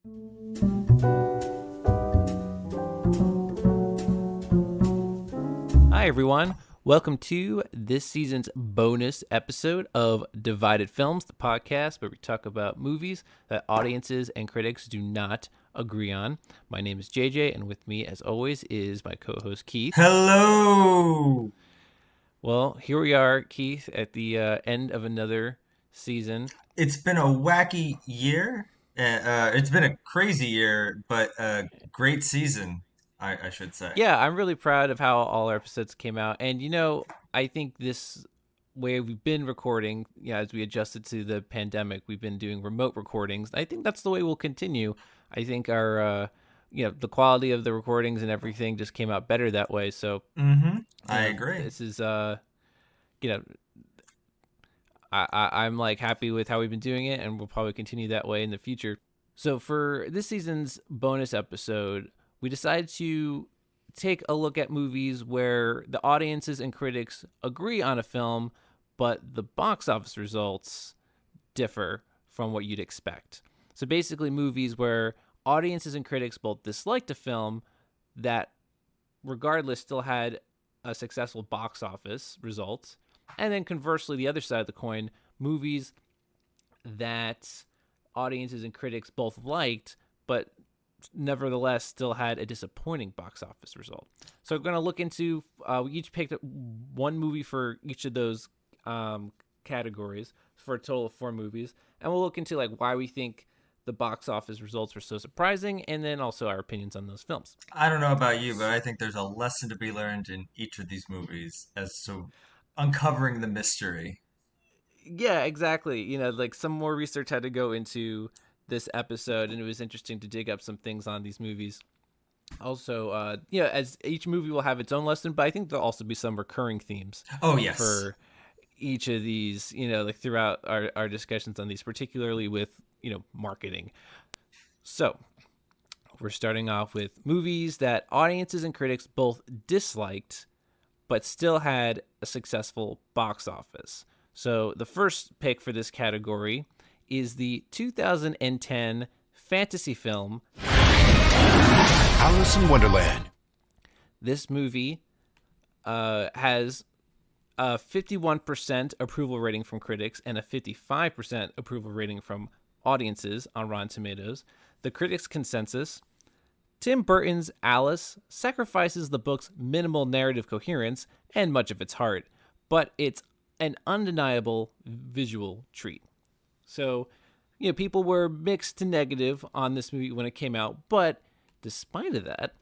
Hi, everyone. Welcome to this season's bonus episode of Divided Films, the podcast where we talk about movies that audiences and critics do not agree on. My name is JJ, and with me, as always, is my co-host Keith. Hello. Well, here we are, Keith, at the end of another season. It's been a wacky year. It's been a crazy year, but a great season, I should say. Yeah, I'm really proud of how all our episodes came out. And, I think this way we've been recording, as we adjusted to the pandemic, we've been doing remote recordings. I think that's the way we'll continue. I think the quality of the recordings and everything just came out better that way. So, I agree. this is, you know, I'm like happy with how we've been doing it, and we'll probably continue that way in the future. So, for this season's bonus episode, we decided to take a look at movies where the audiences and critics agree on a film, but the box office results differ from what you'd expect. So basically, movies where audiences and critics both disliked a film that, regardless, still had a successful box office result. And then conversely, the other side of the coin, movies that audiences and critics both liked, but nevertheless still had a disappointing box office result. So we're going to look into, we each picked one movie for each of those categories for a total of 4 movies. And we'll look into like why we think the box office results were so surprising, and then also our opinions on those films. I don't know about you, but I think there's a lesson to be learned in each of these movies as to uncovering the mystery. Yeah, exactly. Like some more research had to go into this episode, and it was interesting to dig up some things on these movies. Also, as each movie will have its own lesson, but I think there'll also be some recurring themes Oh, yes. for each of these, like throughout our discussions on these, particularly with, marketing. So, we're starting off with movies that audiences and critics both disliked, but still had a successful box office. So, the first pick for this category is the 2010 fantasy film Alice in Wonderland. This movie has a 51% approval rating from critics and a 55% approval rating from audiences on Rotten Tomatoes. The critics' consensus: Tim Burton's Alice sacrifices the book's minimal narrative coherence and much of its heart, but it's an undeniable visual treat. So, people were mixed to negative on this movie when it came out, but despite of that,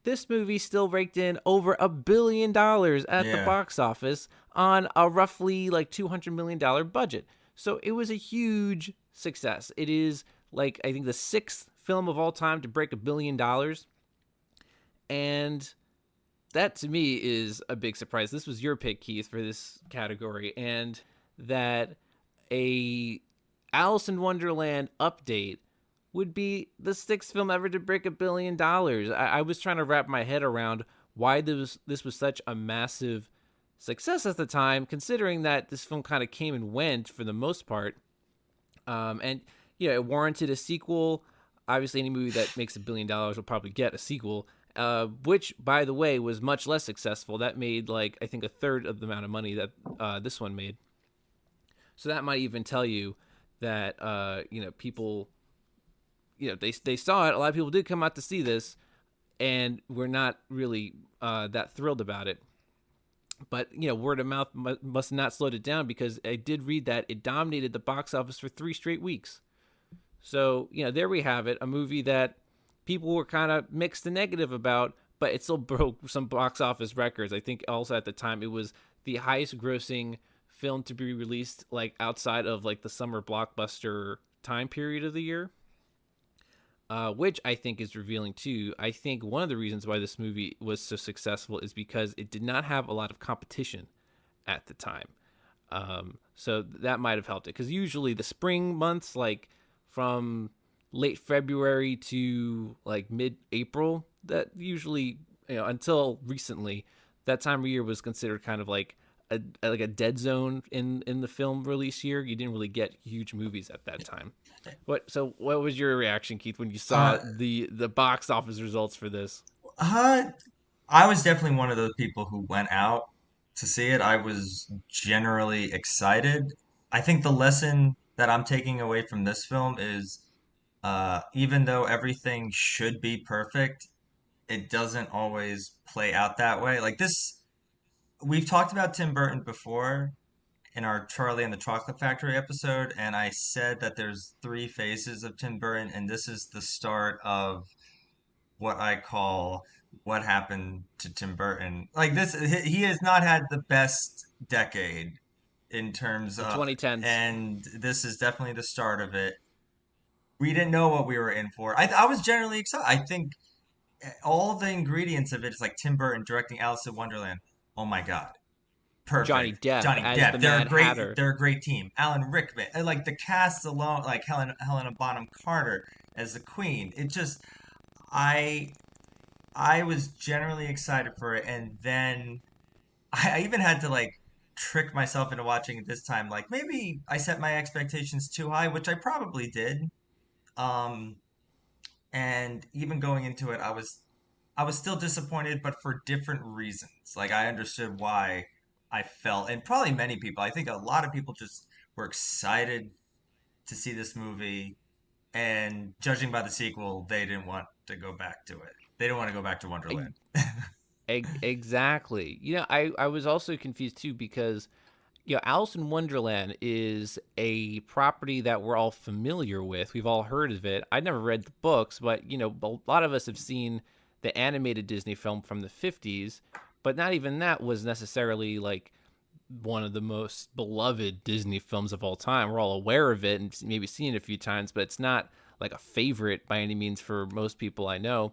this movie still raked in over $1 billion at the box office on a roughly like $200 million budget. So it was a huge success. It is like, I think, the 6th film of all time to break $1 billion. And that to me is a big surprise. This was your pick, Keith, for this category. And that a Alice in Wonderland update would be the 6th film ever to break $1 billion. I was trying to wrap my head around why this was such a massive success at the time, considering that this film kind of came and went for the most part. And it warranted a sequel. Obviously, any movie that makes $1 billion will probably get a sequel, which, by the way, was much less successful. That made, like, I think a third of the amount of money that this one made. So that might even tell you that, people, they saw it. A lot of people did come out to see this, and we're not really that thrilled about it. But, word of mouth must not slowed it down, because I did read that it dominated the box office for 3 straight weeks. So, there we have it. A movie that people were kind of mixed to negative about, but it still broke some box office records. I think also at the time it was the highest grossing film to be released, like, outside of like the summer blockbuster time period of the year, which I think is revealing too. I think one of the reasons why this movie was so successful is because it did not have a lot of competition at the time. So that might have helped it, because usually the spring months, like from late February to like mid-April, that usually, until recently, that time of year was considered kind of like like a dead zone in the film release year. You didn't really get huge movies at that time. What was your reaction, Keith, when you saw Uh, the box office results for this? uh, I was definitely one of those people who went out to see it. I was generally excited. I think the lesson that I'm taking away from this film is even though everything should be perfect, it doesn't always play out that way. Like this, we've talked about Tim Burton before in our Charlie and the Chocolate Factory episode, and I said that there's three phases of Tim Burton, and this is the start of what I call what happened to Tim Burton. Like this, he has not had the best decade in terms The of, 2010s. and this is definitely the start of it. We didn't know what we were in for. I was generally excited. I think all the ingredients of it is like Tim Burton directing Alice in Wonderland. Oh my God. Johnny Perfect. Depp Johnny as the Depp. Mad Hatter. They're a great team. Alan Rickman. And like the cast alone, like Helena Bonham Carter as the Queen. It just I I was generally excited for it, and then I even had to like trick myself into watching it this time. Like maybe I set my expectations too high, which I probably did. Um, and even going into it, I was still disappointed, but for different reasons. Like I understood why I felt, and probably many people. I think a lot of people just were excited to see this movie, and judging by the sequel, they didn't want to go back to it. They didn't want to go back to E- Wonderland. Exactly. I was also confused too because Alice in Wonderland is a property that we're all familiar with. We've all heard of it. I never read the books, but a lot of us have seen the animated Disney film from the 50s, but not even that was necessarily like one of the most beloved Disney films of all time. We're all aware of it and maybe seen it a few times, but it's not like a favorite by any means for most people I know.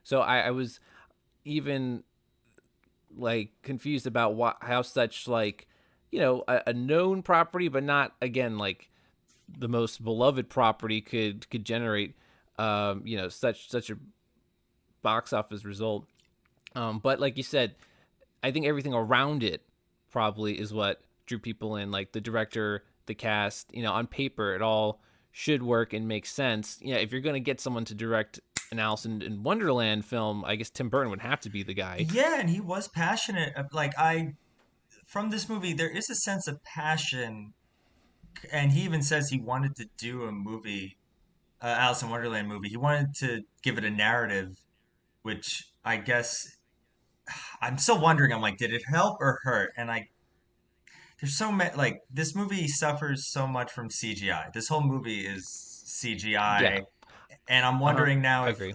So I was even like confused about how such like a known property, but not again like the most beloved property could generate such a box office result. But like you said, I think everything around it probably is what drew people in, like the director, the cast. On paper, it all should work and make sense. If you're gonna get someone to direct an Alice in Wonderland film, I guess Tim Burton would have to be the guy. Yeah, and he was passionate. Like I, from this movie, there is a sense of passion, and he even says he wanted to do a movie, Alice in Wonderland movie. He wanted to give it a narrative, which I guess I'm still wondering. I'm like, did it help or hurt? And there's so many. Like this movie suffers so much from CGI. This whole movie is Yeah. CGI, and I'm Uh-huh. wondering now I if agree.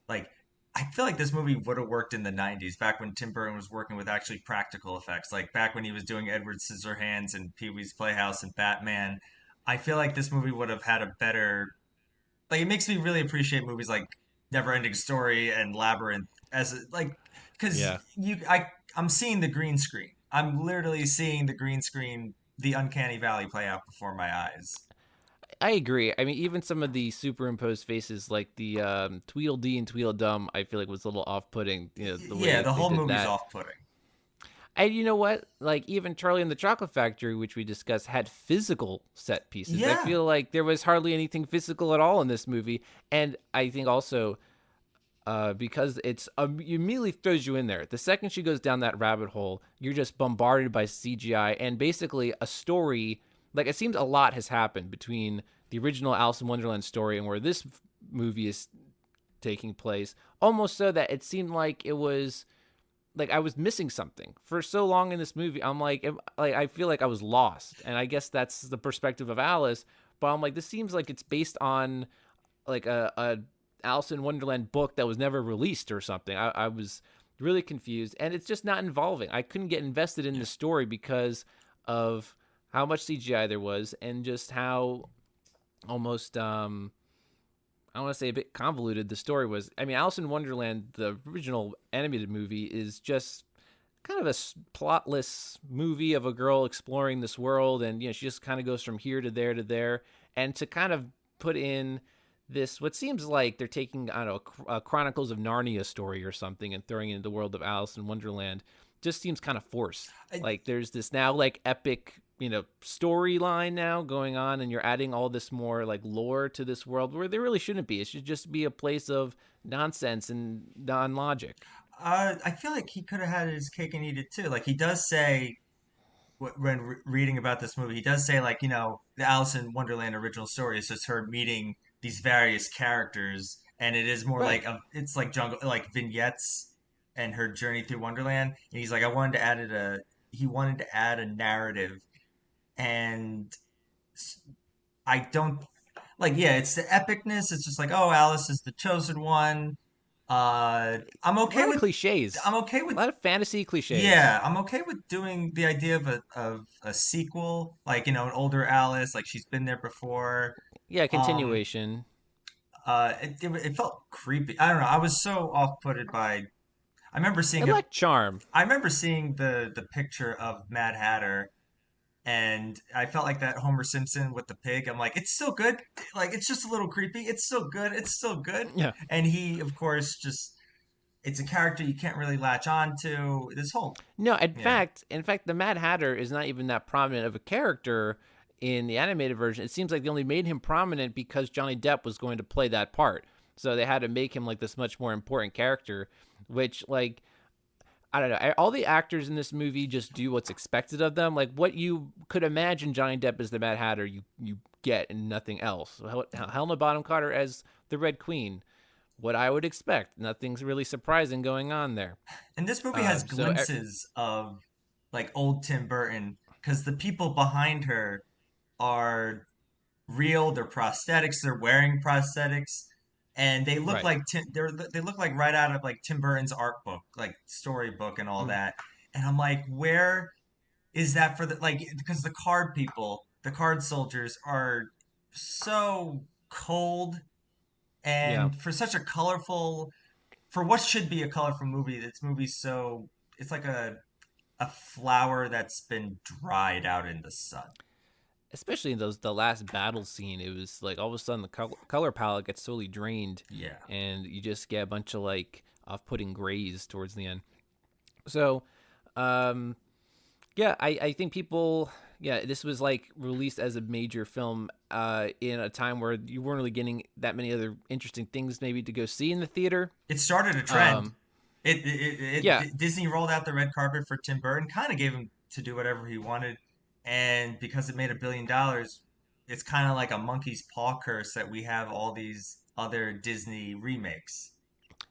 like I feel like this movie would have worked in the 90s, back when Tim Burton was working with actually practical effects, like back when he was doing Edward Scissorhands and Pee-wee's Playhouse and Batman. I feel like this movie would have had a better, like it makes me really appreciate movies like Neverending Story and Labyrinth as like, because Yeah. I'm seeing the green screen. I'm literally seeing the green screen, the uncanny valley play out before my eyes. I agree. I mean, even some of the superimposed faces, like the Tweedledee and Tweedledum, I feel like was a little off-putting. The Yeah, way the they whole did movie's that. off-putting. And you know what? Like even Charlie and the Chocolate Factory, which we discussed, had physical set pieces. I Yeah. feel like there was hardly anything physical at all in this movie, and I think also because it's it immediately throws you in there. The second she goes down that rabbit hole, you're just bombarded by CGI and basically a story. Like it seems a lot has happened between the original Alice in Wonderland story and where this movie is taking place. Almost so that it seemed like it was like I was missing something for so long in this movie. I'm like I feel like I was lost, and I guess that's the perspective of Alice. But I'm like, this seems like it's based on like a Alice in Wonderland book that was never released or something. I was really confused, and it's just not involving. I couldn't get invested in the story because of how much CGI there was, and just how almost I want to say a bit convoluted the story was. I mean, Alice in Wonderland, the original animated movie, is just kind of a plotless movie of a girl exploring this world, and she just kind of goes from here to there to there, and to kind of put in this what seems like they're taking I don't know a Chronicles of Narnia story or something and throwing it into the world of Alice in Wonderland. just seems kind of forced. I, Like there's this now like epic, storyline now going on, and you're adding all this more like lore to this world where there really shouldn't be. It should just be a place of nonsense and non-logic. I feel like he could have had his cake and eat it too. Like he does say when reading about this movie, he does say like the Alice in Wonderland original story is just her meeting these various characters, and it is more Right. like it's like jungle like vignettes and her journey through Wonderland. And he's like, I wanted to add it a he wanted to add a narrative, and I don't like yeah, it's the epicness. It's just like oh, Alice is the chosen one. I'm A okay lot of with cliches. I'm okay A with lot of fantasy cliches. yeah, I'm okay with doing the idea of a sequel, like an older Alice, like she's been there before. Yeah, Um, continuation. it felt creepy. I don't know. I was so off-putted by. I remember seeing It a. lacked charm. I remember seeing the picture of Mad Hatter, and I felt like that Homer Simpson with the pig. I'm like, it's still good. Like it's just a little creepy. It's still good. It's still good. Yeah. And he, of course, just it's a character you can't really latch on to. This whole No, yeah. in fact, the Mad Hatter is not even that prominent of a character in the animated version. It seems like they only made him prominent because Johnny Depp was going to play that part. So they had to make him like this much more important character, which like I don't know. All the actors in this movie just do what's expected of them. Like what you could imagine Johnny Depp as the Mad Hatter, you get and nothing else. Helena Bonham Carter as the Red Queen, what I would expect. Nothing's really surprising going on there. And this movie has So glimpses of like old Tim Burton because the people behind her are real. They're prosthetics. They're wearing prosthetics, and they look right. like they look like right out of like Tim Burton's art book, like storybook and all Mm. that. And I'm like, where is that for the like? Because the card people, the card soldiers, are so cold, Yeah. and for such a colorful, for what should be a colorful movie, this movie's so it's like a flower that's been dried out in the sun. Especially in those the last battle scene, it was like all of a sudden the color palette gets slowly drained, Yeah. and you just get a bunch of like off-putting grays towards the end. So, um, yeah, I think people, yeah, this was like released as a major film in a time where you weren't really getting that many other interesting things maybe to go see in the theater. It started a trend. Um, yeah, Disney rolled out the red carpet for Tim Burton, kind of gave him to do whatever he wanted, and because it made $1 billion, it's kind of like a monkey's paw curse that we have all these other Disney remakes.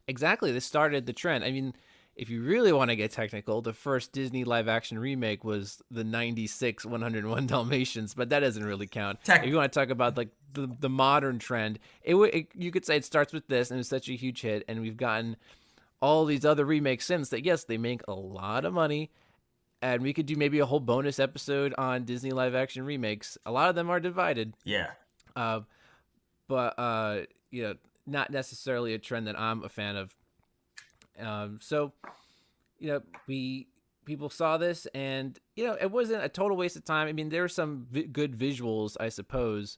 exactly. This started the trend. I mean, if you really want to get technical, the first Disney live action remake was the 96 101 Dalmatians, but that doesn't really count. If Tech, you want to talk about like the modern trend, you could say it starts with this and it's such a huge hit, and we've gotten all these other remakes since that. Yes, they make a lot of money, and we could do maybe a whole bonus episode on Disney live action remakes. A lot of them are divided, yeah. uh, but not necessarily a trend that I'm a fan of. So we people saw this, and it wasn't a total waste of time. I mean, there were some good visuals, I suppose,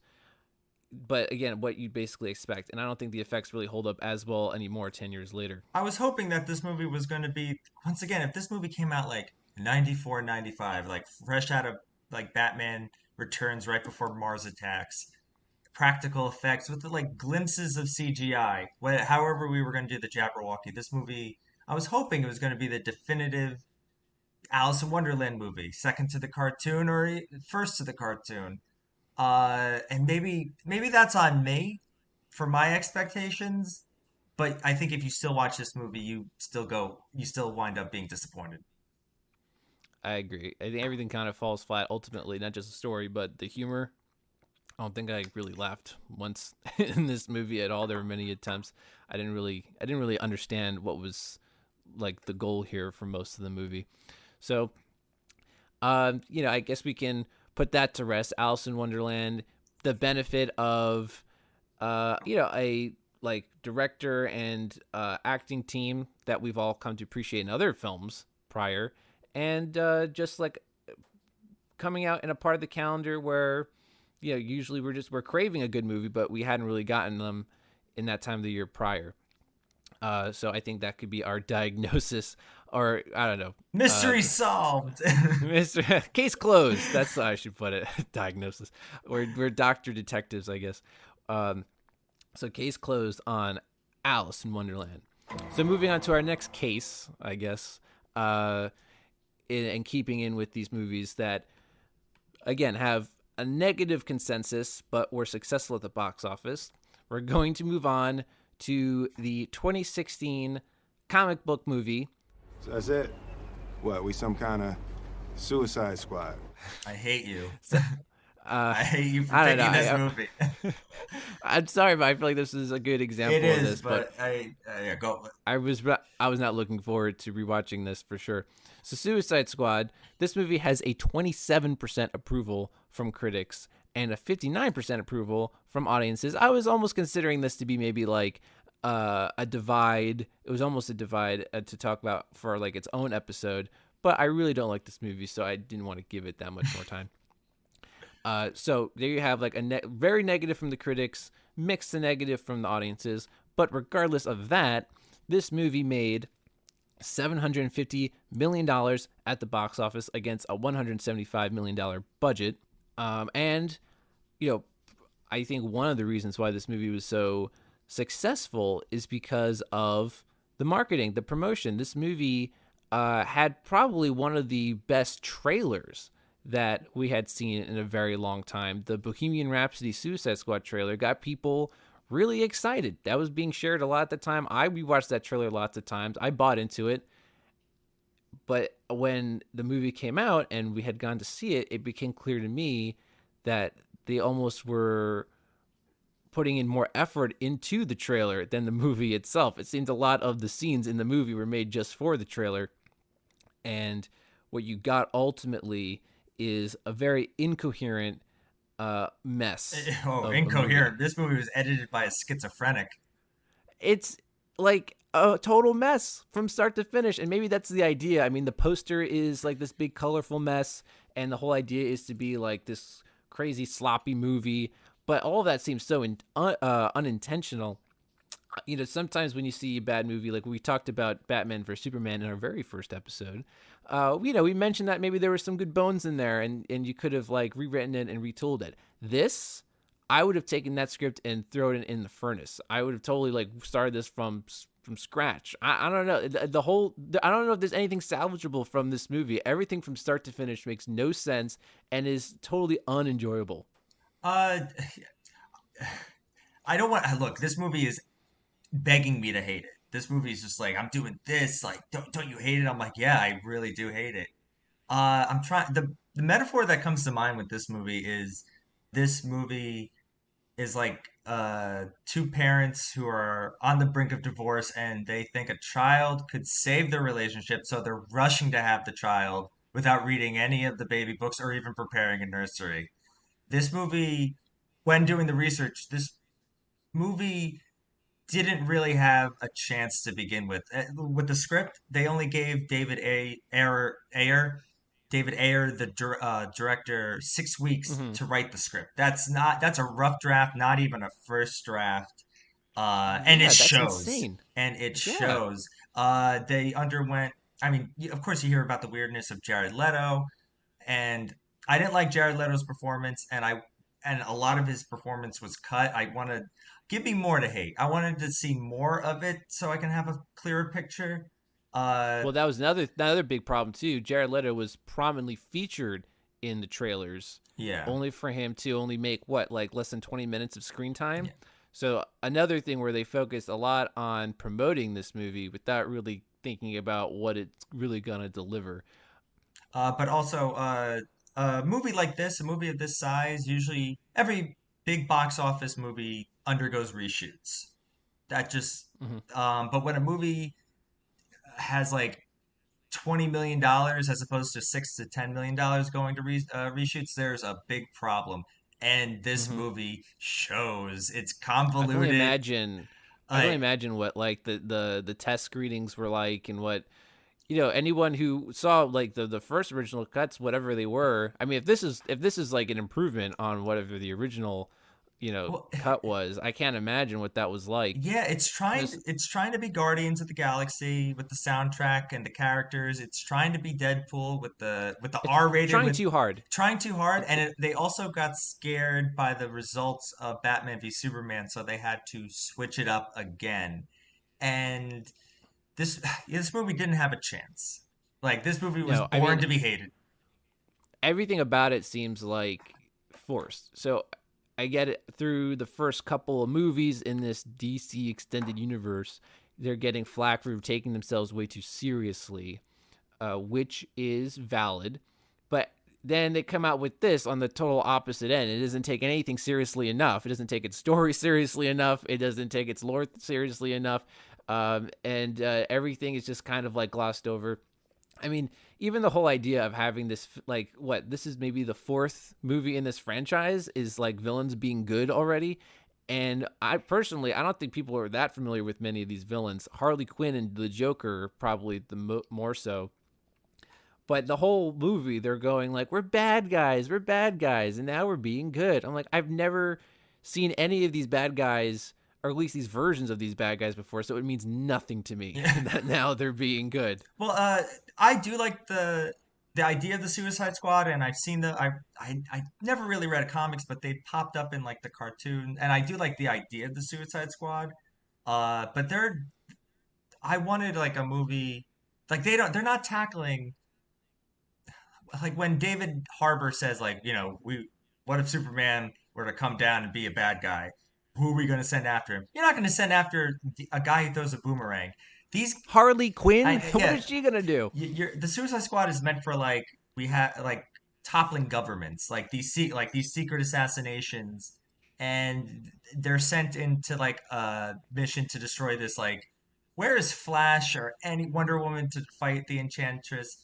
but again, what you basically expect, and I don't think the effects really hold up as well anymore 10 years later. I was hoping that this movie was going to be, once again, if this movie came out like 94, 95, like fresh out of like Batman Returns right before Mars attacks, practical effects with the like glimpses of CGI. However, we were going to do the Jabberwocky. This movie, I was hoping it was going to be the definitive Alice in Wonderland movie, second to the cartoon or first to the cartoon. And maybe that's on me for my expectations. But I think if you still watch this movie, you still wind up being disappointed. I agree. I think everything kind of falls flat ultimately, not just the story, but the humor. I don't think I really laughed once in this movie at all. There were many attempts. I didn't really understand what was like the goal here for most of the movie. So, I guess we can put that to rest. Alice in Wonderland, the benefit of, a like director and acting team that we've all come to appreciate in other films prior, and just like coming out in a part of the calendar where usually we're craving a good movie, but we hadn't really gotten them in that time of the year prior. So I think that could be our diagnosis or I don't know. Mystery solved. Mr. Case closed. That's how I should put it. Diagnosis. We're doctor detectives, I guess. So case closed on Alice in Wonderland. So moving on to our next case, I guess, and keeping in with these movies that, again, have a negative consensus, but were successful at the box office. We're going to move on to the 2016 comic book movie. So that's it? What, we some kind of Suicide Squad? I hate you. I hate you for I don't picking know. this movie. I'm sorry, but I feel like this is a good example It is, of this. but yeah, go. I was not looking forward to rewatching this for sure. So Suicide Squad, this movie has a 27% approval from critics and a 59% approval from audiences. I was almost considering this to be maybe like a divide. It was almost a divide to talk about for like its own episode, but I really don't like this movie, so I didn't want to give it that much more time. So there you have like a very negative from the critics, mixed to negative from the audiences. But regardless of that, this movie made $750 million at the box office against a $175 million budget. And, I think one of the reasons why this movie was so successful is because of the marketing, the promotion. This movie had probably one of the best trailers that we had seen in a very long time. The Bohemian Rhapsody Suicide Squad trailer got people really excited. That was being shared a lot at the time. I rewatched that trailer lots of times. I bought into it. But when the movie came out and we had gone to see it, it became clear to me that they almost were putting in more effort into the trailer than the movie itself. It seemed a lot of the scenes in the movie were made just for the trailer. And what you got ultimately is a very incoherent mess. Incoherent. This movie was edited by a schizophrenic. It's like a total mess from start to finish. And maybe that's the idea. I mean, the poster is like this big colorful mess, and the whole idea is to be like this crazy sloppy movie. But all of that seems so unintentional. Sometimes when you see a bad movie, like we talked about Batman vs Superman in our very first episode, we mentioned that maybe there were some good bones in there, and you could have like rewritten it and retooled it. This, I would have taken that script and thrown it in the furnace. I would have totally like started this from scratch. I don't know. I don't know if there's anything salvageable from this movie. Everything from start to finish makes no sense and is totally unenjoyable. I don't want to look. This movie is begging me to hate it. This movie is just like, I'm doing this. Like, don't you hate it? I'm like, yeah, I really do hate it. I'm trying. The metaphor that comes to mind with this movie is like two parents who are on the brink of divorce, and they think a child could save their relationship, so they're rushing to have the child without reading any of the baby books or even preparing a nursery. This movie, when doing the research, this movie didn't really have a chance to begin with. With the script, they only gave David Ayer, the director, 6 weeks Mm-hmm. to write the script. That's a rough draft, not even a first draft. And it That's shows. insane. And it Yeah. shows. They underwent. I mean, of course, you hear about the weirdness of Jared Leto, and I didn't like Jared Leto's performance, and a lot of his performance was cut. I wanted give me more to hate. I wanted to see more of it so I can have a clearer picture. Well, that was another big problem too. Jared Leto was prominently featured in the trailers, Yeah. only for him to only make like less than 20 minutes of screen time. Yeah. So another thing where they focused a lot on promoting this movie without really thinking about what it's really gonna deliver. But also, a movie like this, a movie of this size, usually every big box office movie undergoes reshoots. That just, Hmm. but when a movie has like $20 million as opposed to $6 to $10 million going to reshoots, there's a big problem. And this Hmm. movie shows it's I can only convoluted. imagine. I can only Like, imagine what like the test screenings were like, and what anyone who saw like the first original cuts, whatever they were. I mean, if this is like an improvement on whatever the original Well, cut was. I can't imagine what that was like. yeah, Just it's trying to be Guardians of the Galaxy with the soundtrack and the characters. It's trying to be Deadpool with the it's R-rated trying with too hard. trying too hard, and they also got scared by the results of Batman v Superman, so they had to switch it up again. And this this movie didn't have a chance. Like this movie was No, I born mean to be hated. everything about it seems like forced. So I get it through the first couple of movies in this DC extended universe. They're getting flack for taking themselves way too seriously, which is valid. But then they come out with this on the total opposite end. It doesn't take anything seriously enough. It doesn't take its story seriously enough. It doesn't take its lore seriously enough. And everything is just kind of like glossed over. I mean, even the whole idea of having this, like, what, this is maybe the fourth movie in this franchise is like villains being good already. And I personally, I don't think people are that familiar with many of these villains. Harley Quinn and the Joker, are probably the more so. But the whole movie, they're going like, we're bad guys, and now we're being good. I'm like, I've never seen any of these bad guys, or at least these versions of these bad guys before, so it means nothing to me Yeah. that now they're being good. Well, I do like the idea of the Suicide Squad, and I've seen I never really read comics, but they popped up in like the cartoon, and I do like the idea of the Suicide Squad. But I wanted like a movie like they're not tackling like when David Harbour says like, we what if Superman were to come down and be a bad guy? Who are we going to send after him? You're not going to send after a guy who throws a boomerang. These Harley Quinn? What yeah, is she gonna do? the Suicide Squad is meant for like we have like toppling governments, like these secret assassinations, and they're sent into like a mission to destroy this. Like, where is Flash or any Wonder Woman to fight the Enchantress?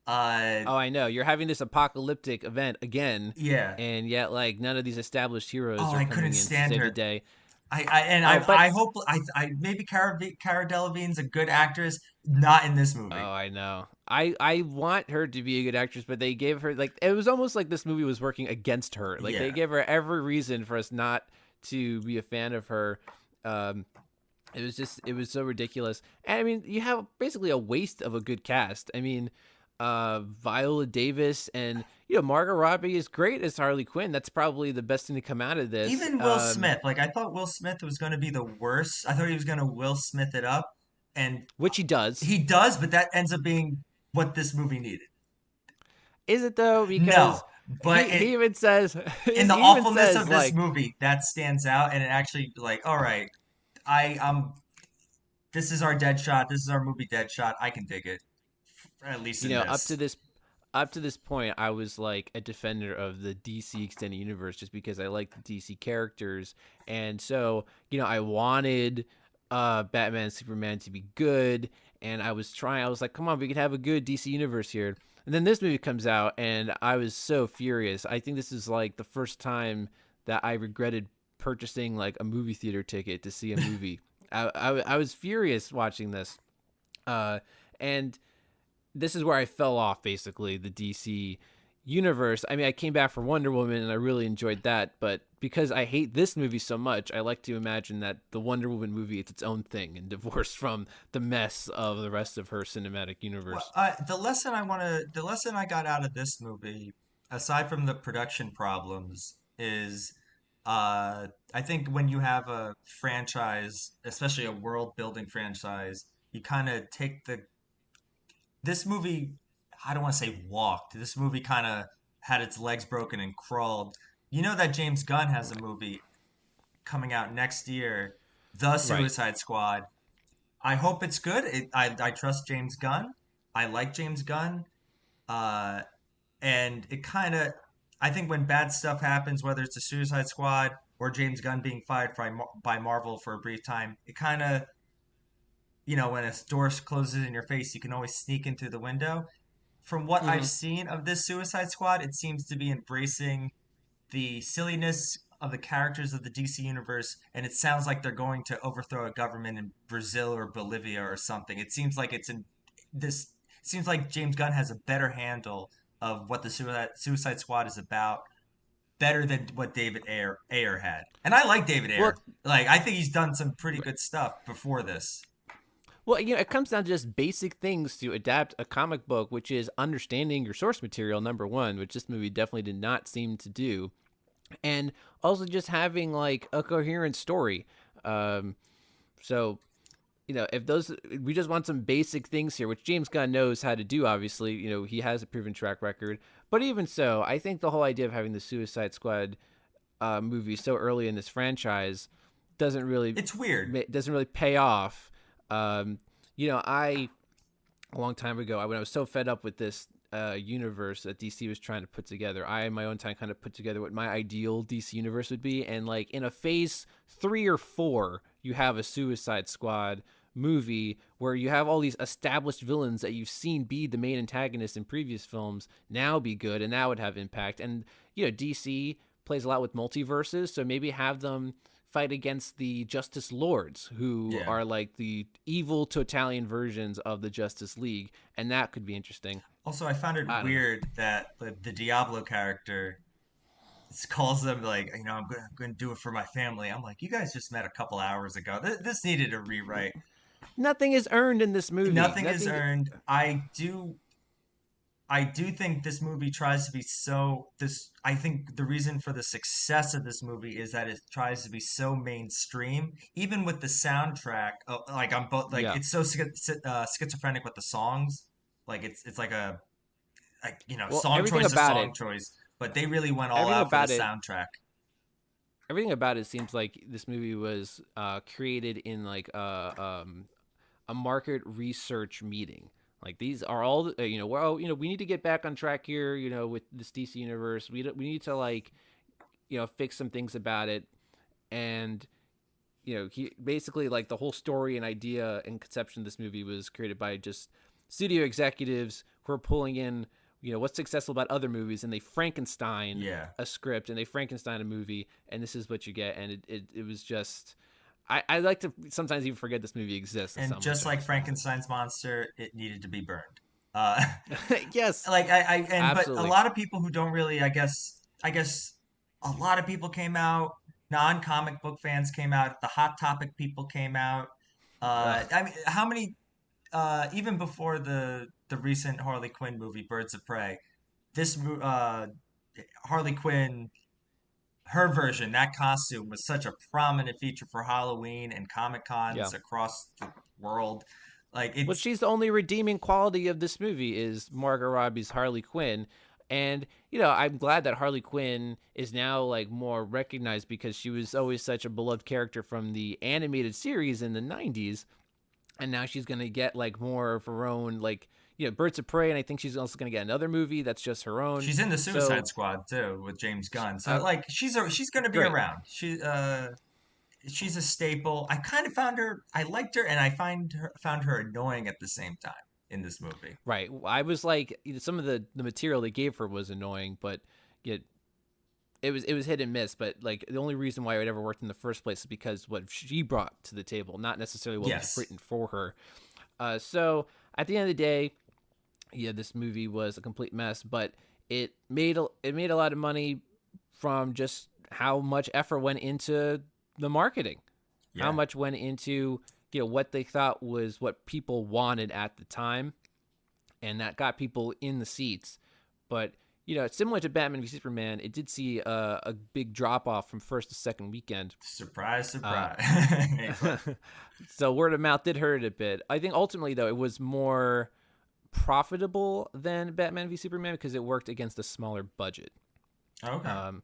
Uh, Oh, I know. You're having this apocalyptic event again, yeah. and yet like none of these established heroes Oh, are I coming couldn't in to stand save the her. day. I But I hope I maybe Cara Delevingne's a good actress, not in this oh, movie. I know. I want her to be a good actress, but they gave her like it was almost like this movie was working against her. Like they Yeah. gave her every reason for us not to be a fan of her. Um, it was so ridiculous. And I mean, you have basically a waste of a good cast. I mean, Viola Davis and Margot Robbie is great as Harley Quinn. That's probably the best thing to come out of this. Even Will Smith, like I thought Will Smith was going to be the worst. I thought he was going to Will Smith it up, and Which he does. he does, but that ends up being what this movie needed. Is it though? No, Because but he even says he in the even awfulness says of this like, movie, that stands out, and it actually like, all right, this is our Deadshot. This is our movie Deadshot. I can dig it, at least in up to this. this point, I was like a defender of the DC extended universe just because I like the DC characters, and so I wanted Batman, Superman to be good, and I was trying. I was like, come on, we could have a good DC universe here. And then this movie comes out, and I was so furious. I think this is like the first time that I regretted purchasing like a movie theater ticket to see a movie. I was furious watching this, and this is where I fell off basically the DC universe. I mean, I came back for Wonder Woman and I really enjoyed that, but because I hate this movie so much, I like to imagine that the Wonder Woman movie is its own thing and divorced from the mess of the rest of her cinematic Well, universe. the lesson I got out of this movie, aside from the production problems, is I think when you have a franchise, especially a world building franchise, you kind of take this movie, I don't want to say walked. This movie kind of had its legs broken and crawled. You know that James Gunn has a movie coming out next year, The Right. Suicide Squad. I hope it's good. I trust James Gunn. I like James Gunn. Uh, and it kind of, I think when bad stuff happens, whether it's the Suicide Squad or James Gunn being fired by Marvel for a brief time, it kind of, when a door closes in your face, you can always sneak in through the window. From what I've Hmm. seen of this Suicide Squad, it seems to be embracing the silliness of the characters of the DC universe, and it sounds like they're going to overthrow a government in Brazil or Bolivia or something. It seems like it's in this. It seems like James Gunn has a better handle of what the Suicide Squad is about. better than what David Ayer had. And I like David Well, Ayer. Like, I think he's done some pretty good stuff before this. well, it comes down to just basic things to adapt a comic book, which is understanding your source material, number one, which this movie definitely did not seem to do, and also just having like a coherent story. So if those, we just want some basic things here, which James Gunn knows how to do. Obviously, he has a proven track record. But even so, I think the whole idea of having the Suicide Squad movie so early in this franchise doesn't really It's weird. pay off. I a long time ago, when I was so fed up with this universe that DC was trying to put together, I in my own time kind of put together what my ideal DC universe would be, and like in a phase 3 or 4, you have a Suicide Squad movie where you have all these established villains that you've seen be the main antagonists in previous films now be good, and that would have impact. And DC plays a lot with multiverses, so maybe have them fight against the Justice Lords, who Yeah. are like the evil totalitarian versions of the Justice League, and that could be interesting. Also, I found it I don't know. weird that the Diablo character calls them like, I'm going to do it for my family. I'm like, you guys just met a couple hours ago. This needed a rewrite. Nothing is earned in this movie. Nothing is earned. I do think this movie tries to be so this I think the reason for the success of this movie is that it tries to be so mainstream, even with the soundtrack. Like I'm both like Yeah. it's so schizophrenic with the songs. Like it's like Well, song choice is song choice, but they really went all everything out for the about it, soundtrack. everything about it seems like this movie was created in like a market research meeting. Like these are all, well, we need to get back on track here, with this DC universe. We need to like, fix some things about it, and he basically like the whole story and idea and conception of this movie was created by just studio executives who are pulling in, what's successful about other movies, and they Frankenstein Yeah. a script and they Frankenstein a movie, and this is what you get. And it was just, I like to sometimes even forget this movie exists. And just like Frankenstein's monster, it needed to be burned. Yes, Like but a absolutely. lot of people who don't really, I guess a lot of people came out, non-comic book fans came out, the Hot Topic people came out. Ugh. I mean, how many even before the recent Harley Quinn movie Birds of Prey, this Harley Quinn, her version, that costume was such a prominent feature for Halloween and Comic Yeah. Cons across the world. Like Well, it's she's the only redeeming quality of this movie is Margot Robbie's Harley Quinn. And, I'm glad that Harley Quinn is now like more recognized because she was always such a beloved character from the animated series in the 90s. And now she's going to get like more of her own, like, Birds of Prey. And I think she's also going to get another movie that's just her own. She's in the So, Suicide Squad too with James Gunn. So uh, like she's going to be great. around. She's a staple. I kind of found her I liked her and I found her annoying at the same time in this movie. Right. I was like, some of the material they gave her was annoying, but it, it was hit and miss. But like the only reason why it ever worked in the first place is because what she brought to the table, not necessarily what was Yes. written for her. So at the end of the day, yeah, this movie was a complete mess, but it made a lot of money from just how much effort went into the marketing, how Yeah. much went into what they thought was what people wanted at the time, and that got people in the seats. But similar to Batman v Superman, it did see a big drop off from first to second weekend. Surprise, Uh, surprise. Anyway. so word of mouth did hurt it a bit. I think ultimately though it was more profitable than Batman v Superman because it worked against a smaller budget. Okay. Um,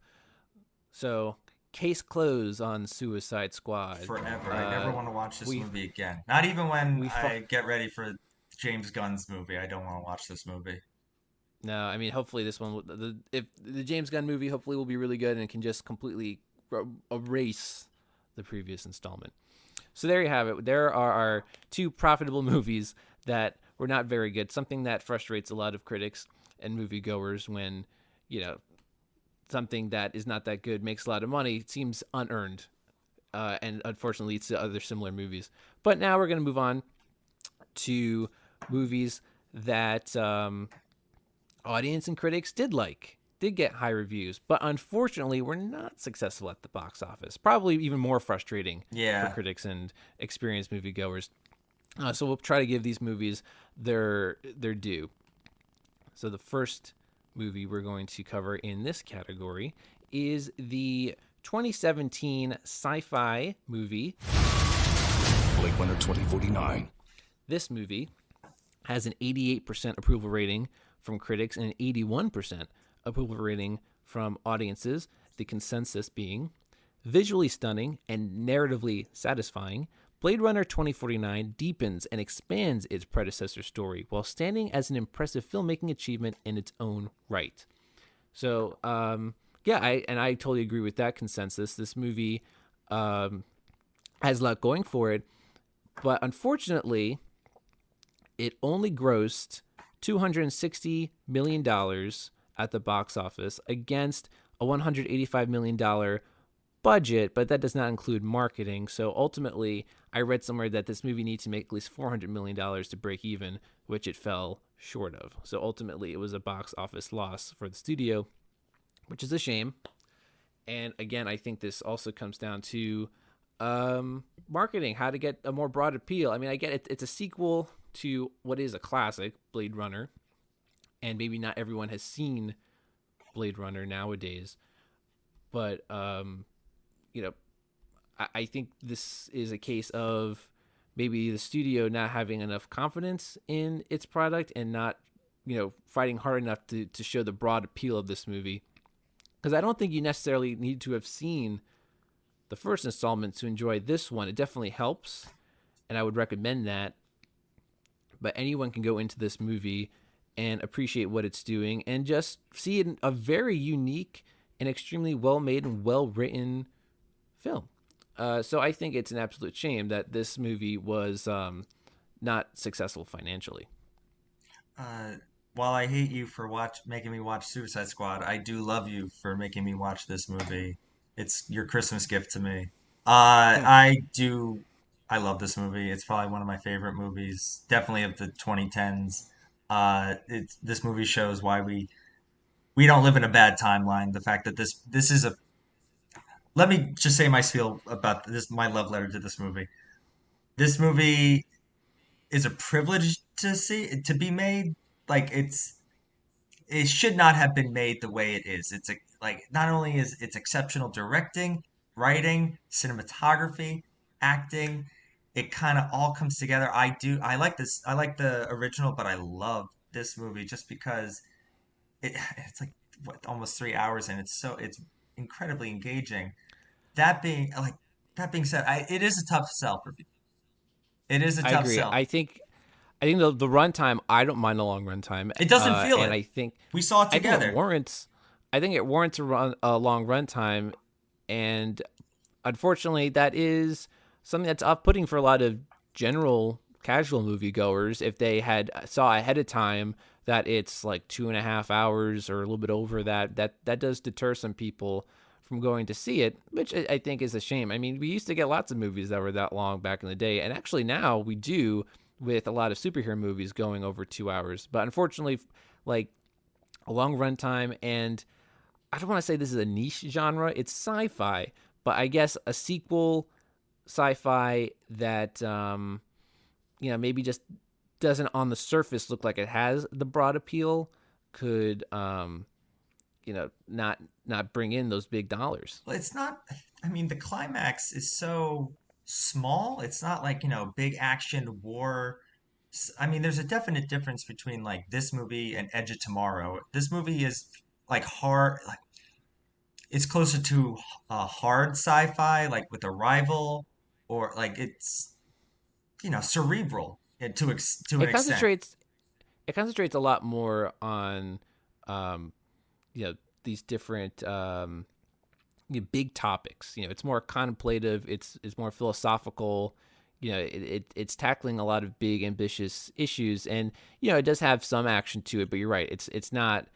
so case closed on Suicide Squad. Forever. I never want to watch this We movie again. Not even when we fought. I get ready for James Gunn's movie. I don't want to watch this movie. No, I mean hopefully this one, if the James Gunn movie, hopefully will be really good and can just completely erase the previous installment. So there you have it. There are our two profitable movies that were not very good. Something that frustrates a lot of critics and moviegoers when, you know, something that is not that good makes a lot of money. It seems unearned, and unfortunately leads to other similar movies. But now we're going to move on to movies that audience and critics did like did get high reviews, but unfortunately were not successful at the box office. Probably even more frustrating for Yeah. critics and experienced moviegoers. So we'll try to give these movies their due. So the first movie we're going to cover in this category is the 2017 sci-fi movie Blade Runner 2049. This movie has an 88% approval rating from critics and an 81% approval rating from audiences, the consensus being visually stunning and narratively satisfying. Blade Runner 2049 deepens and expands its predecessor story while standing as an impressive filmmaking achievement in its own right. So, I totally agree with that consensus. This movie has a lot going for it, but unfortunately, it only grossed $260 million at the box office against a $185 million budget, but that does not include marketing. So ultimately, I read somewhere that this movie needs to make at least $400 million to break even, which it fell short of. So ultimately, it was a box office loss for the studio, which is a shame. And again, I think this also comes down to marketing, how to get a more broad appeal. I mean, I get it, it's a sequel to what is a classic, Blade Runner, and maybe not everyone has seen Blade Runner nowadays, but I think this is a case of maybe the studio not having enough confidence in its product and not, fighting hard enough to show the broad appeal of this movie. Because I don't think you necessarily need to have seen the first installment to enjoy this one. It definitely helps, and I would recommend that. But anyone can go into this movie and appreciate what it's doing and just see it in a very unique and extremely well-made and well-written film. So I think it's an absolute shame that this movie was not successful financially. While I hate you for making me watch Suicide Squad, I do love you for making me watch this movie. It's your Christmas gift to me. I love this movie. It's probably one of my favorite movies, definitely of the 2010s. This movie shows why we don't live in a bad timeline. The fact that this is a let me just say my spiel about this, my love letter to this movie. This movie is a privilege to be made. Like it should not have been made the way it is. Not only is it's exceptional directing, writing, cinematography, acting, it kind of all comes together. I like this. I like the original, but I love this movie just because it's like almost 3 hours and it's incredibly engaging. That being said, it is a tough sell for me. It is a I tough agree. sell. I think the runtime, I don't mind the long runtime. It doesn't feel and it. I think We saw it I think together. it warrants a long runtime, and unfortunately, that is something that's off-putting for a lot of general casual moviegoers. If they had saw ahead of time that it's like 2.5 hours or a little bit over that does deter some people from going to see it, which I think is a shame. I mean, we used to get lots of movies that were that long back in the day, and actually now we do with a lot of superhero movies going over 2 hours. But unfortunately, like a long runtime, and I don't want to say this is a niche genre, it's sci-fi, but I guess a sequel sci-fi that maybe just doesn't on the surface look like it has the broad appeal could not bring in those big dollars. Well, it's not. I mean, the climax is so small. It's not like, big action war. I mean, there's a definite difference between like this movie and Edge of Tomorrow. This movie is like hard, like it's closer to hard sci-fi, like with Arrival, or like it's cerebral to an It extent. concentrates a lot more on these different big topics. It's more contemplative. It's more philosophical. It's tackling a lot of big, ambitious issues, and it does have some action to it. But you're right. It's not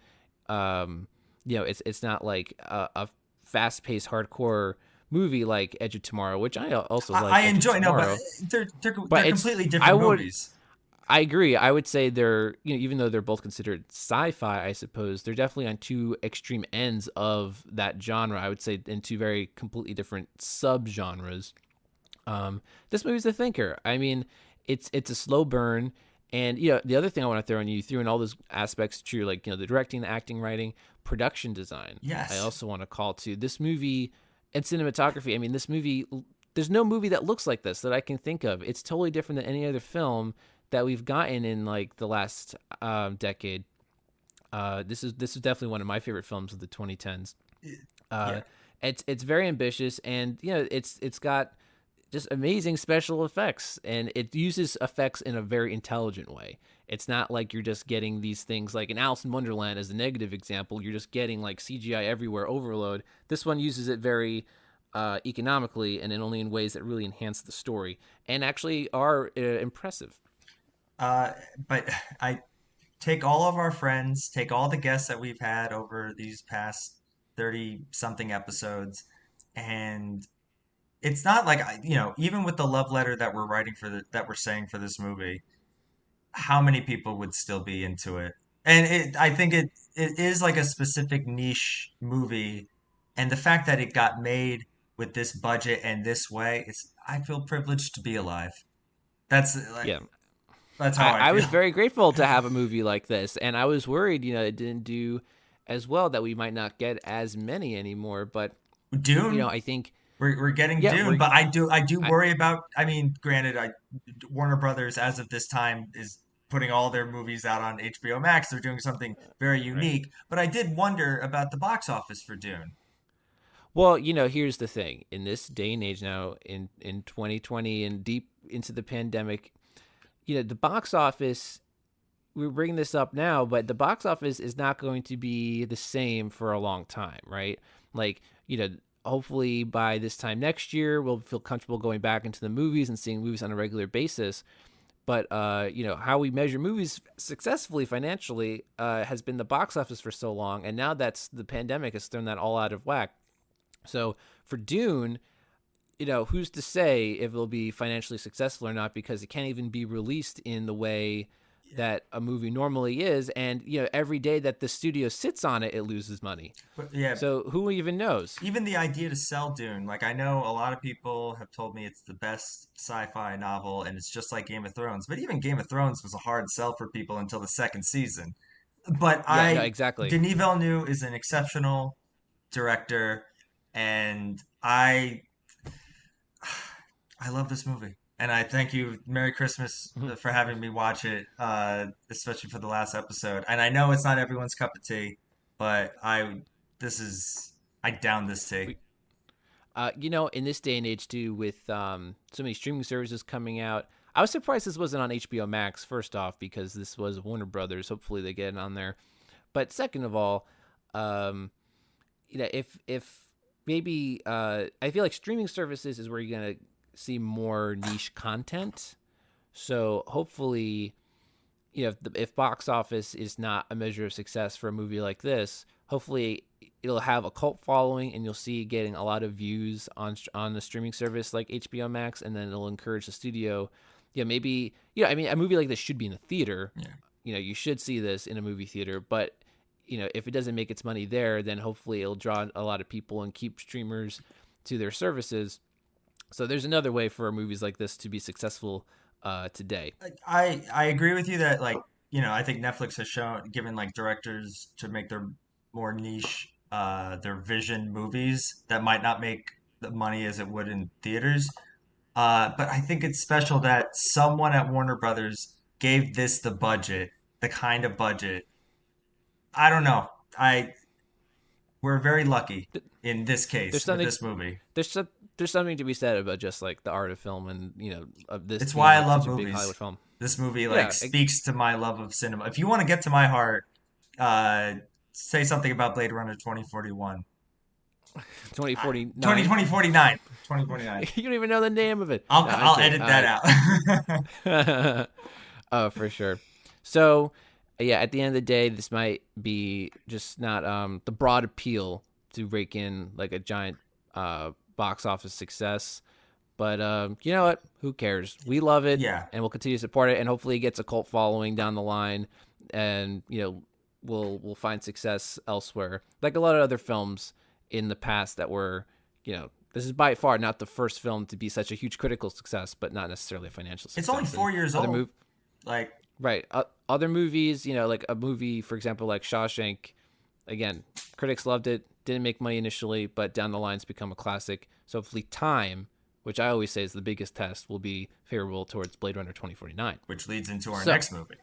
it's not like a fast-paced, hardcore movie like Edge of Tomorrow, which I also like. I Edge of enjoy no, but Tomorrow. they're But completely I different would movies. I agree. I would say they're, even though they're both considered sci-fi, I suppose they're definitely on two extreme ends of that genre. I would say in two very completely different subgenres. This movie's a thinker. I mean, it's a slow burn, and the other thing I want to throw in, you threw in all those aspects true, like the directing, the acting, writing, production design. Yes. I also want to call to this movie and cinematography. I mean, this movie. There's no movie that looks like this that I can think of. It's totally different than any other film that we've gotten in like the last decade. This is definitely one of my favorite films of the 2010s. Yeah. It's very ambitious, and it's got just amazing special effects, and it uses effects in a very intelligent way. It's not like you're just getting these things like in Alice in Wonderland as a negative example. You're just getting like CGI everywhere overload. This one uses it very economically and only in ways that really enhance the story and actually are impressive. But I take all of our friends, take all the guests that we've had over these past 30 something episodes, and it's not like even with the love letter that we're writing that we're saying for this movie, how many people would still be into it? And I think it is like a specific niche movie, and the fact that it got made with this budget and this way, I feel privileged to be alive. That's like Yeah. that's how I I was feel. very grateful to have a movie like this, and I was worried, it didn't do as well, that we might not get as many anymore. But Dune, I think, we're getting yeah, Dune, but I do I, worry about. I mean, granted, Warner Brothers as of this time is putting all their movies out on HBO Max. They're doing something very right. unique, but I did wonder about the box office for Dune. Well, here's the thing: in this day and age now, in 2020 and deep into the pandemic, the box office. We're bringing this up now, but the box office is not going to be the same for a long time, right? Like, hopefully by this time next year, we'll feel comfortable going back into the movies and seeing movies on a regular basis. But, how we measure movies successfully financially has been the box office for so long. And now the pandemic has thrown that all out of whack. So for Dune, who's to say if it'll be financially successful or not, because it can't even be released in the way that a movie normally is, and every day that the studio sits on it loses money. But yeah, So who even knows? even the idea to sell Dune, like I know a lot of people have told me it's the best sci-fi novel and it's just like Game of Thrones, but even Game of Thrones was a hard sell for people until the second season. But Yeah, no, exactly. Denis Villeneuve is an exceptional director, and I love this movie. And I thank you. Merry Christmas Mhm. for having me watch it, especially for the last episode. And I know it's not everyone's cup of tea, but this is, I down this tea. We, in this day and age too, with so many streaming services coming out, I was surprised this wasn't on HBO Max. First off, because this was Warner Brothers. Hopefully, they get it on there. But second of all, if maybe I feel like streaming services is where you're gonna see more niche content. So hopefully, if box office is not a measure of success for a movie like this, hopefully it'll have a cult following, and you'll see getting a lot of views on the streaming service like HBO Max, and then it'll encourage the studio. Yeah, maybe. I mean, a movie like this should be in the theater. Yeah. You should see this in a movie theater, but if it doesn't make its money there, then hopefully it'll draw a lot of people and keep streamers to their services. So there's another way for movies like this to be successful today. I agree with you that I think Netflix has given like directors to make their more niche their vision movies that might not make the money as it would in theaters. But I think it's special that someone at Warner Brothers gave this the kind of budget. I don't know. We're very lucky in this There's case with something this movie. there's some, there's something to be said about just like the art of film, and of this It's being why I like love such a big movies. Hollywood film. This movie Yeah, speaks to my love of cinema. If you want to get to my heart, uh, say something about Blade Runner 2041. 2049. 2049. 2049. You don't even know the name of it. No, I'm I'll kidding. edit that out. Oh, for sure. So, yeah, at the end of the day, this might be just not the broad appeal to rake in like a giant box office success, But you know what? Who cares? We love it, Yeah. and we'll continue to support it, and hopefully it gets a cult following down the line, and we'll find success elsewhere, like a lot of other films in the past that were, this is by far not the first film to be such a huge critical success, but not necessarily a financial success. It's only 4 years old. Like, right. Other movies, like a movie, for example, like Shawshank, again, critics loved it, didn't make money initially, but down the line it's become a classic. So hopefully time, which I always say is the biggest test, will be favorable towards Blade Runner 2049. which leads into our next movie.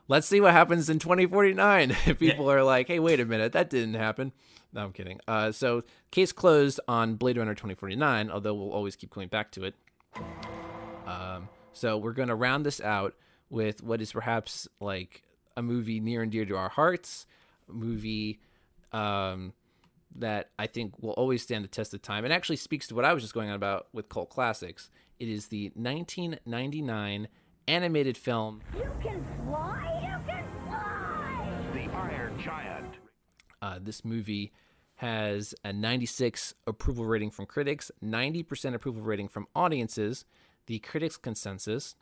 Let's see what happens in 2049 if people are like, hey, wait a minute, that didn't happen. No, I'm kidding. So case closed on Blade Runner 2049, although we'll always keep going back to it. So we're going to round this out with what is perhaps like a movie near and dear to our hearts, a movie that I think will always stand the test of time, and actually speaks to what I was just going on about with cult classics. It is the 1999 animated film You can fly! You can fly! The Iron Giant. This movie has a 96 approval rating from critics, 90% approval rating from audiences. The critics' consensus: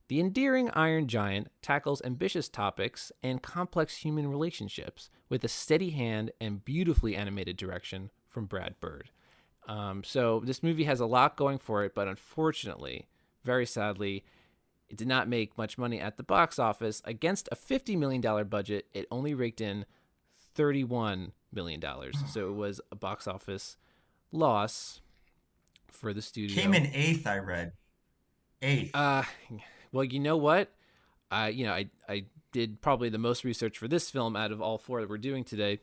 the endearing Iron Giant tackles ambitious topics and complex human relationships with a steady hand and beautifully animated direction from Brad Bird. So this movie has a lot going for it, but unfortunately, very sadly, it did not make much money at the box office. Against a $50 million budget, it only raked in $31 million. So it was a box office loss for the studio. Came in 8th, I read. 8th. Well, you know what? I did probably the most research for this film out of all four that we're doing today,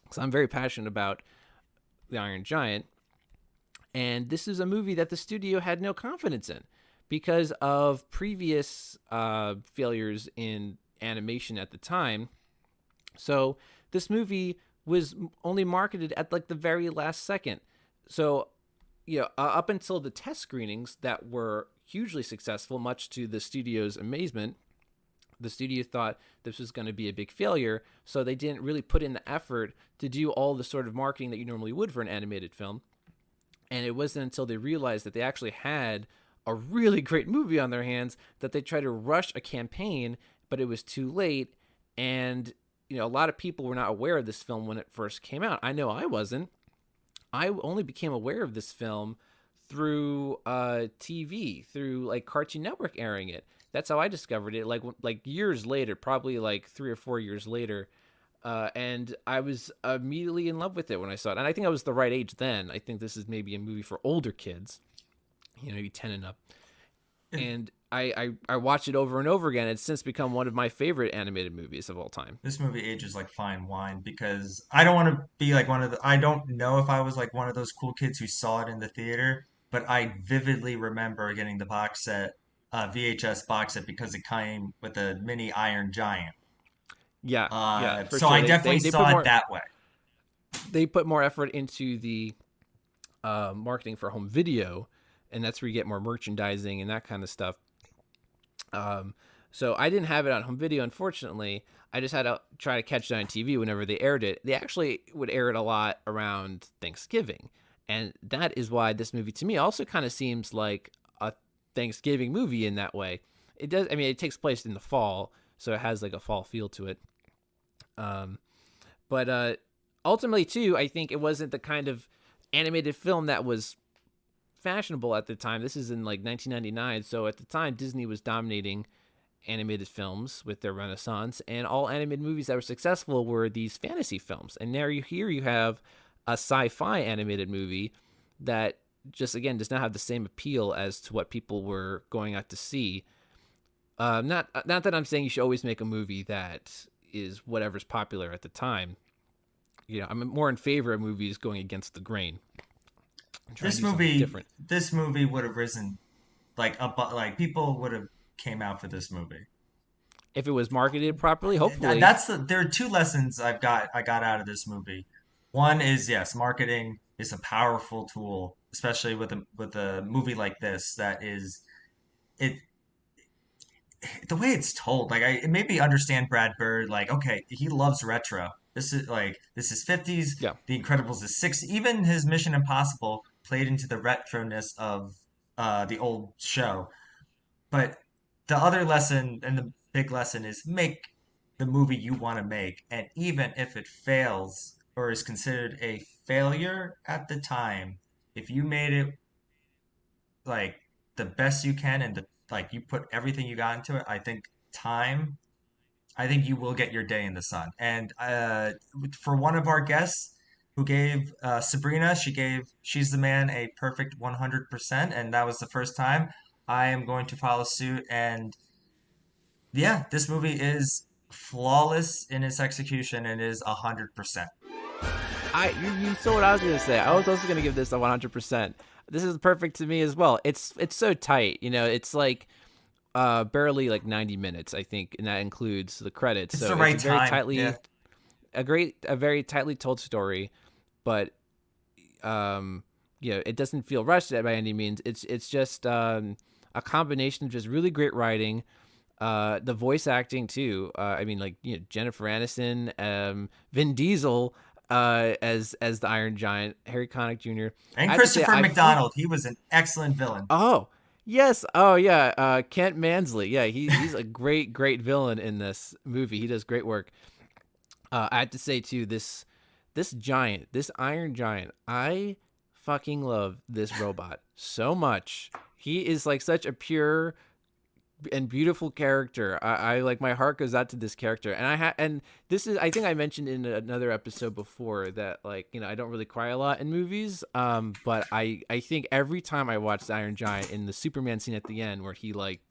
because I'm very passionate about The Iron Giant. And this is a movie that the studio had no confidence in because of previous failures in animation at the time. So this movie was only marketed at like the very last second. So, up until the test screenings that were hugely successful, much to the studio's amazement, the studio thought this was going to be a big failure, so they didn't really put in the effort to do all the sort of marketing that you normally would for an animated film. And it wasn't until they realized that they actually had a really great movie on their hands that they tried to rush a campaign, but it was too late. And, a lot of people were not aware of this film when it first came out. I know I wasn't. I only became aware of this film through TV, through like Cartoon Network airing it. That's how I discovered it. Like years later, probably like 3 or 4 years later, and I was immediately in love with it when I saw it. And I think I was the right age then. I think this is maybe a movie for older kids, maybe 10 and up. And I watched it over and over again. It's since become one of my favorite animated movies of all time. This movie ages like fine wine because I don't want to be like I don't know if I was like one of those cool kids who saw it in the theater, but I vividly remember getting the box set, VHS box set, because it came with a mini Iron Giant. Yeah, for so sure. I definitely saw it that way. They put more effort into the marketing for home video, and that's where you get more merchandising and that kind of stuff. So I didn't have it on home video, unfortunately. I just had to try to catch it on TV whenever they aired it. They actually would air it a lot around Thanksgiving. And that is why this movie, to me, also kind of seems like a Thanksgiving movie in that way. It does. I mean, it takes place in the fall, so it has like a fall feel to it. But ultimately, too, I think it wasn't the kind of animated film that was fashionable at the time. This is in like 1999, so at the time Disney was dominating animated films with their renaissance, and all animated movies that were successful were these fantasy films. And now you have a sci-fi animated movie that just, again, does not have the same appeal as to what people were going out to see. Not that I'm saying you should always make a movie that is whatever's popular at the time. I'm more in favor of movies going against the grain. This movie would have risen like people would have came out for this movie if it was marketed properly. Hopefully, there are two lessons I got out of this movie. One is, yes, marketing is a powerful tool, especially with a movie like this. That is it. The way it's told, it made me understand Brad Bird. Like, okay, he loves retro. This is 50s. Yeah. The Incredibles is 60s. Even his Mission Impossible played into the retroness of the old show. But the other lesson and the big lesson is make the movie you want to make. And even if it fails or is considered a failure at the time, if you made it like the best you can and like you put everything you got into it, I think you will get your day in the sun. And for one of our guests who gave Sabrina, She's the Man a perfect 100%, and that was the first time. I am going to follow suit, and yeah, this movie is flawless in its execution and is 100%. You saw what I was gonna say. I was also gonna give this a 100%. This is perfect to me as well. It's so tight. It's like barely like 90 minutes, I think, and that includes the credits. It's So the it's right a very time. tightly Yeah. a very tightly told story, but it doesn't feel rushed by any means. It's just a combination of just really great writing, the voice acting too. I mean, like Jennifer Aniston, Vin Diesel, as the Iron Giant, Harry Connick Jr. And I have to say, Christopher McDonald, he was an excellent villain. Oh, yes. Oh, yeah. Kent Mansley. Yeah, he's a great villain in this movie. He does great work. I have to say too, this giant, this Iron Giant, I fucking love this robot so much. He is like such a pure and beautiful character. I like, my heart goes out to this character, and and this is, I think I mentioned in another episode before that, like, I don't really cry a lot in movies, but I think every time I watch the Iron Giant, in the Superman scene at the end where he, like,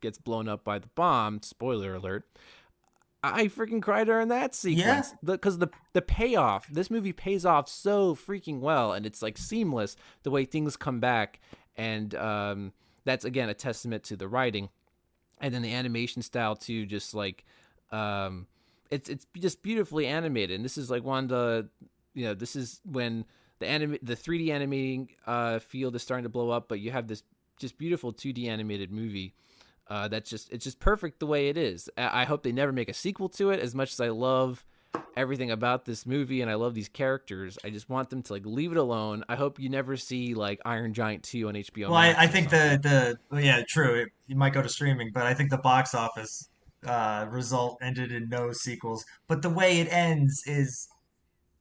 gets blown up by the bomb, spoiler alert, I freaking cried during that Yeah. sequence because the payoff, this movie pays off so freaking well, and it's like seamless the way things come back, and that's again a testament to the writing, and then the animation style too. Just like it's just beautifully animated, and this is like one of the this is when the 3D animating field is starting to blow up, but you have this just beautiful 2D animated movie. It's just perfect the way it is. I hope they never make a sequel to it. As much as I love everything about this movie and I love these characters, I just want them to like leave it alone. I hope you never see like Iron Giant 2 on HBO Well, Max I or think something. well, yeah, true. You might go to streaming, but I think the box office result ended in no sequels. But the way it ends is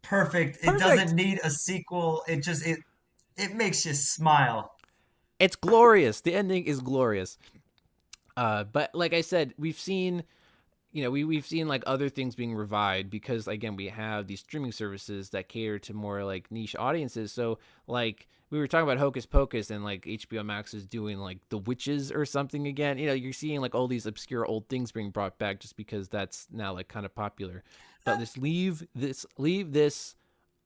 perfect. It doesn't Perfect. need a sequel. It makes you smile. It's glorious. The ending is glorious. But like I said, we've seen we've seen like other things being revived because again we have these streaming services that cater to more like niche audiences. So like we were talking about Hocus Pocus, and like HBO Max is doing like The Witches or something again. You're seeing like all these obscure old things being brought back just because that's now like kind of popular. But just leave this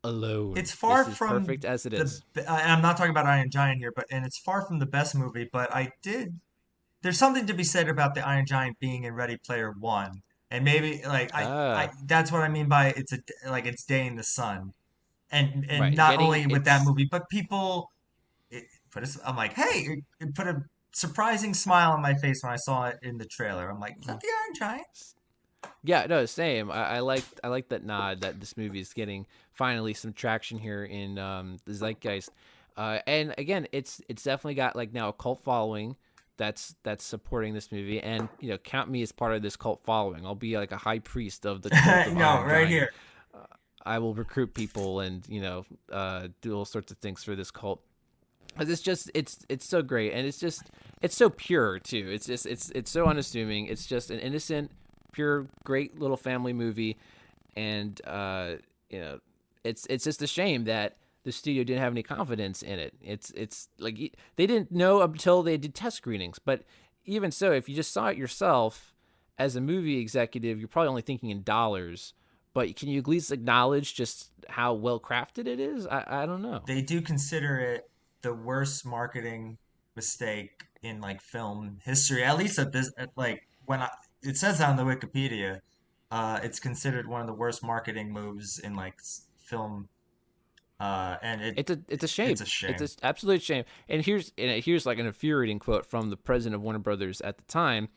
alone. It's far This is from perfect as it the. is. I'm not talking about Iron Giant here, but and it's far from the best movie. But I did. There's something to be said about the Iron Giant being in Ready Player One, and maybe like I Ah, that's what I mean by it's Day in the Sun, and right. not Getting only with that it's movie, but people I'm like, hey, it put a surprising smile on my face when I saw it in the trailer. I'm like, is that the Iron Giant? Yeah, no, same. I like that nod that this movie is getting finally some traction here in the zeitgeist. And again, it's definitely got like now a cult following that's supporting this movie, and count me as part of this cult following. I'll be like a high priest of the cult of No, Iron right Giant. here. I will recruit people and do all sorts of things for this cult. 'Cause it's so great, and it's so pure too. It's so unassuming. It's just an innocent, pure, great little family movie, and you know it's just a shame that the studio didn't have any confidence in it. It's like they didn't know until they did test screenings. But even so, if you just saw it yourself as a movie executive, you're probably only thinking in dollars. But can you at least acknowledge just how well crafted it is? I don't know. They do consider it the worst marketing mistake in like film history. At least at this, like when it says that on the Wikipedia, it's considered one of the worst marketing moves in like film. And It's a it's shame. a It's shame. an absolute shame. And here's like an infuriating quote from the president of Warner Brothers at the time.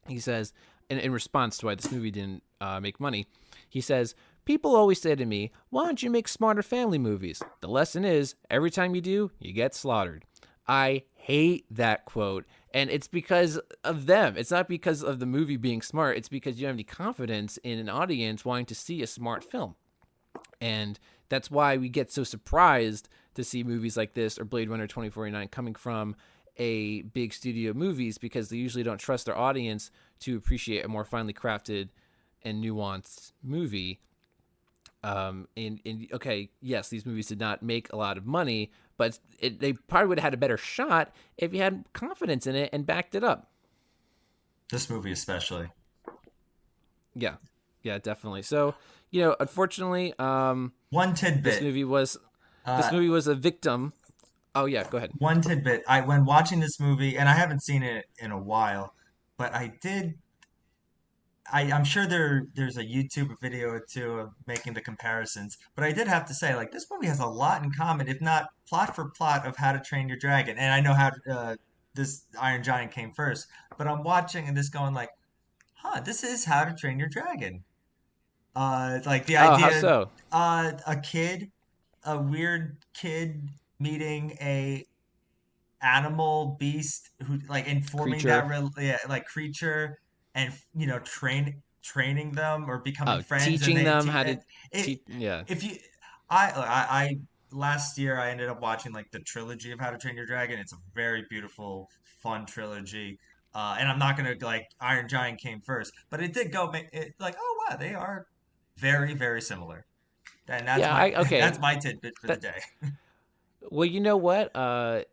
He says, in response to why this movie didn't make money, he says, "People always say to me, why don't you make smarter family movies? The lesson is, every time you do, you get slaughtered. I hate that quote. And it's because of them. It's not because of the movie being smart. It's because you don't have any confidence in an audience wanting to see a smart film. And that's why we get so surprised to see movies like this or Blade Runner 2049 coming from a big studio movies, because they usually don't trust their audience to appreciate a more finely crafted and nuanced movie. And okay, yes, these movies did not make a lot of money, but they probably would have had a better shot if you had confidence in it and backed it up. This movie especially. Yeah, definitely. So, unfortunately, One tidbit. this movie was a victim. Oh yeah, go ahead. One tidbit. When watching this movie, and I haven't seen it in a while, but I did. I'm sure there's a YouTube video or two of making the comparisons, but I did have to say, like, this movie has a lot in common, if not plot for plot, of How to Train Your Dragon. And I know how this Iron Giant came first, but I'm watching and this going like, this is How to Train Your Dragon. Like the idea, How so? A weird kid meeting a animal beast who like informing that creature, and training them or becoming friends, teaching and them how to yeah. If you I last year I ended up watching like the trilogy of How to Train Your Dragon. It's a very beautiful, fun trilogy. And I'm not gonna like Iron Giant came first, but it did go like, oh wow, they are very, very similar. And that's that's my tidbit for the day. Well, you know what? I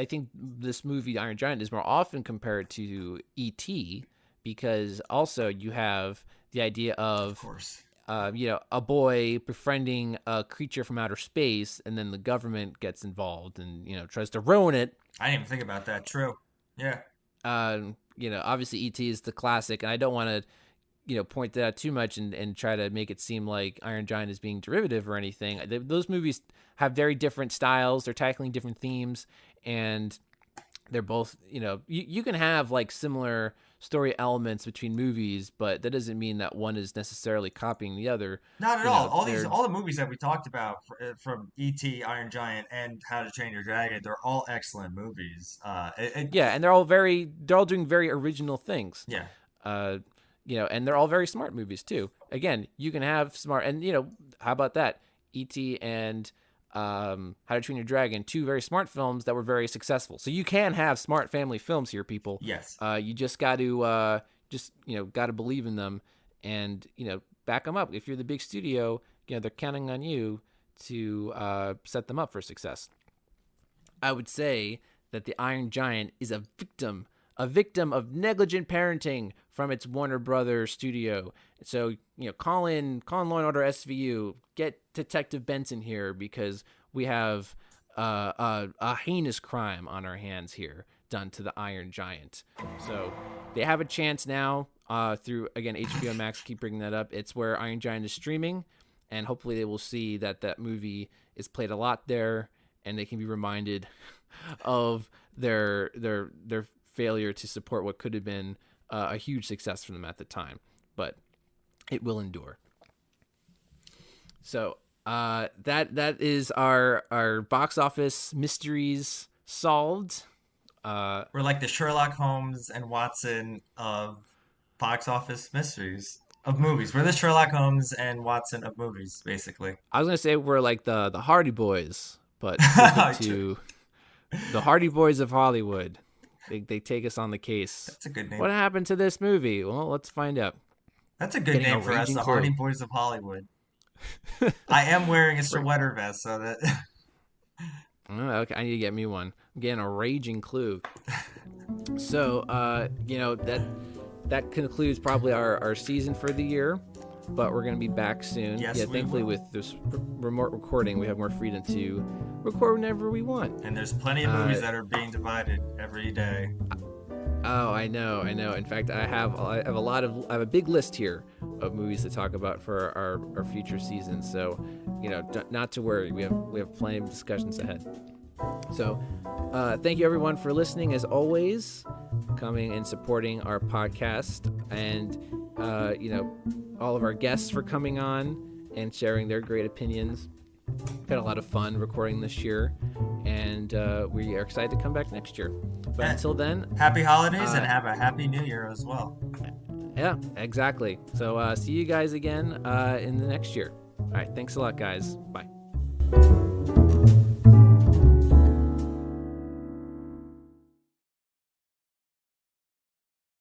think this movie Iron Giant is more often compared to E.T. because also you have the idea of course, a boy befriending a creature from outer space, and then the government gets involved and tries to ruin it. I didn't even think about that. True. Yeah. Obviously E.T. is the classic, and I don't want to point that out too much and try to make it seem like Iron Giant is being derivative or anything. Those movies have very different styles. They're tackling different themes, and they're both, you can have like similar story elements between movies, but that doesn't mean that one is necessarily copying the other. Not at all. All the movies that we talked about from E.T., Iron Giant, and How to Train Your Dragon, they're all excellent movies. And they're all doing very original things. Yeah. And they're all very smart movies too. Again, you can have smart, and how about that? E.T. and How to Train Your Dragon, two very smart films that were very successful. So you can have smart family films here, people. Yes. You just got to got to believe in them and back them up. If you're the big studio, they're counting on you to set them up for success. I would say that the Iron Giant is a victim of negligent parenting from its Warner Brothers studio. So, call in Law and Order SVU, get Detective Benson here, because we have a heinous crime on our hands here done to the Iron Giant. So they have a chance now through, again, HBO Max, keep bringing that up. It's where Iron Giant is streaming, and hopefully they will see that movie is played a lot there, and they can be reminded of their failure to support what could have been a huge success for them at the time, but it will endure. So that is our box office mysteries solved. We're like the Sherlock Holmes and Watson of box office mysteries of movies. We're the Sherlock Holmes and Watson of movies, basically. I was gonna say we're like the Hardy Boys, but to the Hardy Boys of Hollywood. They take us on the case. That's a good name. What happened to this movie? Well, let's find out. That's a good name for us, the Hardy Boys of Hollywood. I am wearing a sweater vest, so that... Okay, I need to get me one. I'm getting a raging clue. So, that concludes probably our season for the year, but we're going to be back soon. Yes, thankfully with this remote recording, we have more freedom to record whenever we want. And there's plenty of movies that are being divided every day. Oh, I know. In fact, I have a big list here of movies to talk about for our future seasons. So, not to worry. We have plenty of discussions ahead. So, thank you everyone for listening, as always, coming and supporting our podcast, and all of our guests for coming on and sharing their great opinions. We've had a lot of fun recording this year, and we are excited to come back next year. But Yeah. until then, Happy holidays and have a happy new year as well. yeah, exactly. So see you guys again in the next year. All right, thanks a lot, guys. Bye.